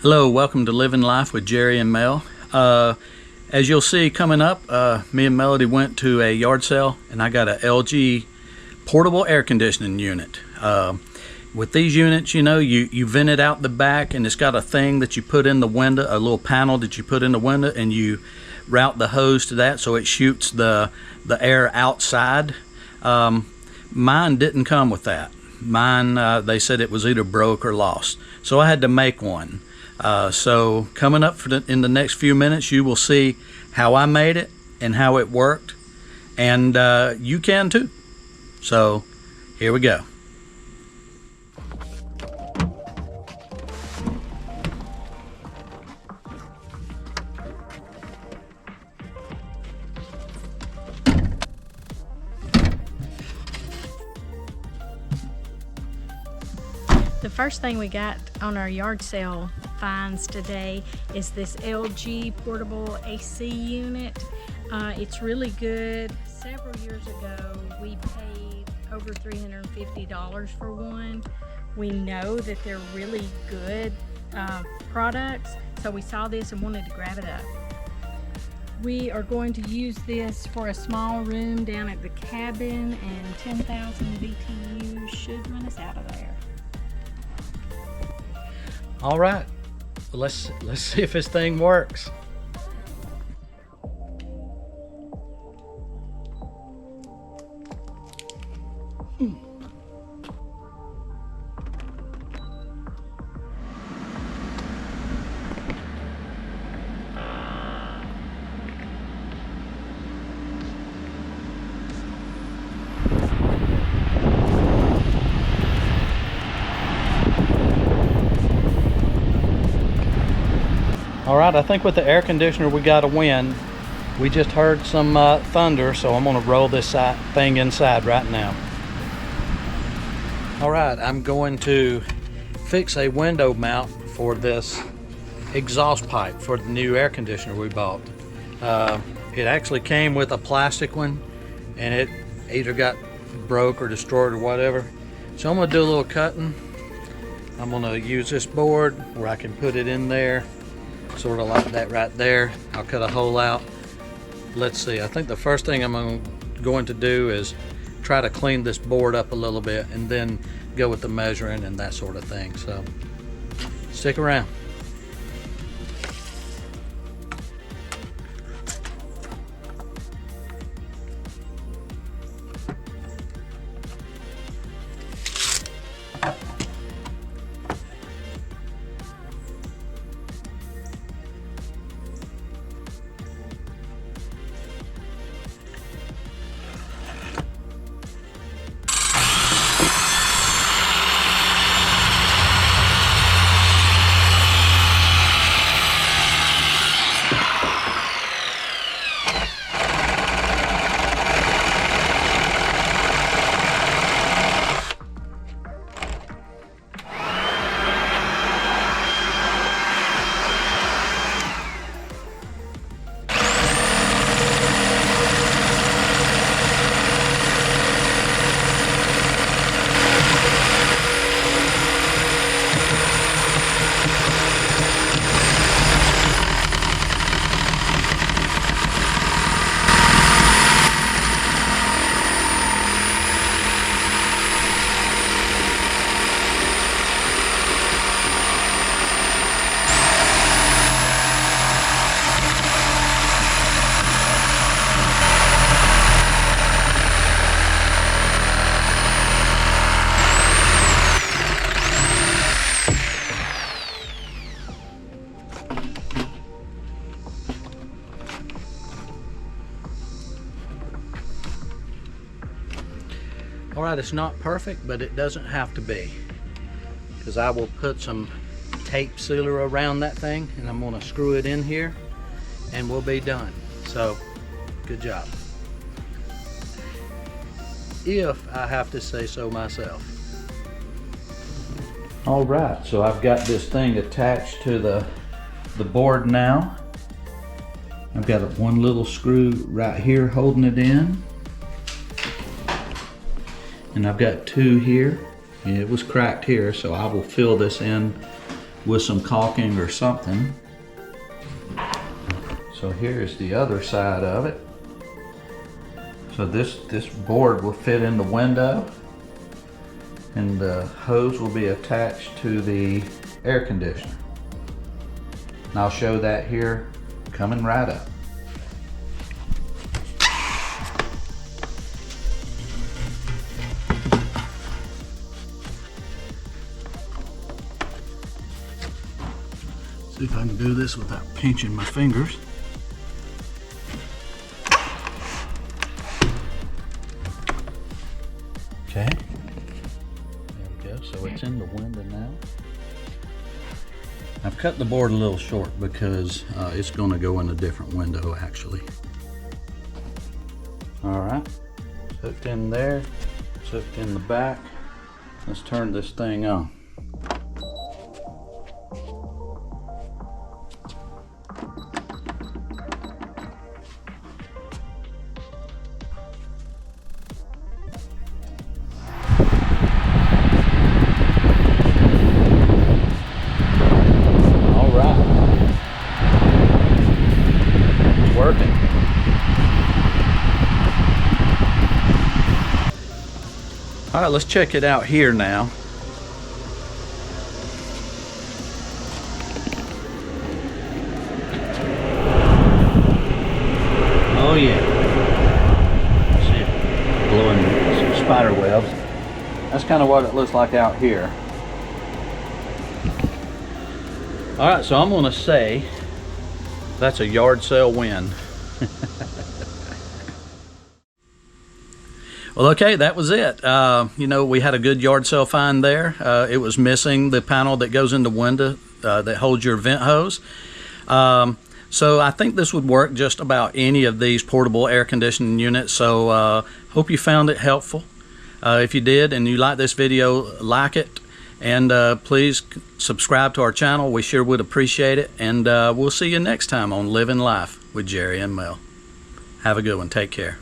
Hello, welcome to Living Life with Jerry and Mel. As you'll see coming up, me and Melody went to a yard sale and I got a LG portable air conditioning unit. With these units, you vent it out the back, and it's got a thing that you put in the window, a little panel that you put in the window, and you route the hose to that so it shoots the air outside. Mine didn't come with that. Mine, they said it was either broke or lost. So I had to make one. So coming up in the next few minutes, you will see how I made it and how it worked, and you can too. So here we go. The first thing we got on our yard sale finds today is this LG portable AC unit. It's really good. Several years ago, we paid over $350 for one. We know that they're really good products, so we saw this and wanted to grab it up. We are going to use this for a small room down at the cabin, and 10,000 BTUs should run us out of there. All right, let's see if this thing works. All right, I think with the air conditioner we got a win. We just heard some thunder, so I'm gonna roll this thing inside right now. All right, I'm going to fix a window mount for this exhaust pipe for the new air conditioner we bought. It actually came with a plastic one, and it either got broke or destroyed or whatever. So I'm gonna do a little cutting. I'm gonna use this board where I can put it in there, sort of like that right there. I'll cut a hole out. Let's see, I think the first thing I'm going to do is try to clean this board up a little bit and then go with the measuring and that sort of thing. So stick around. All right, it's not perfect, but it doesn't have to be, because I will put some tape sealer around that thing, and I'm going to screw it in here and we'll be done. So good job, if I have to say so myself. All right, so I've got this thing attached to the board now. I've got one little screw right here holding it in, and I've got two here. It was cracked here, so I will fill this in with some caulking or something. So here's the other side of it. So this board will fit in the window, and the hose will be attached to the air conditioner. And I'll show that here coming right up. See if I can do this without pinching my fingers. Okay, there we go. So it's in the window now. I've cut the board a little short because it's going to go in a different window actually. All right, hooked in there, it's hooked in the back. Let's turn this thing on. Working. All right, let's check it out here now. Oh yeah. See it blowing some spider webs. That's kind of what it looks like out here. All right, so I'm gonna say that's a yard sale win. Well, okay, that was it. You know, we had a good yard sale find there. It was missing the panel that goes in the window that holds your vent hose. So I think this would work just about any of these portable air conditioning units. So hope you found it helpful. If you did and you like this video, like it. And please subscribe to our channel. We sure would appreciate it. And we'll see you next time on Living Life with Jerry and Mel. Have a good one. Take care.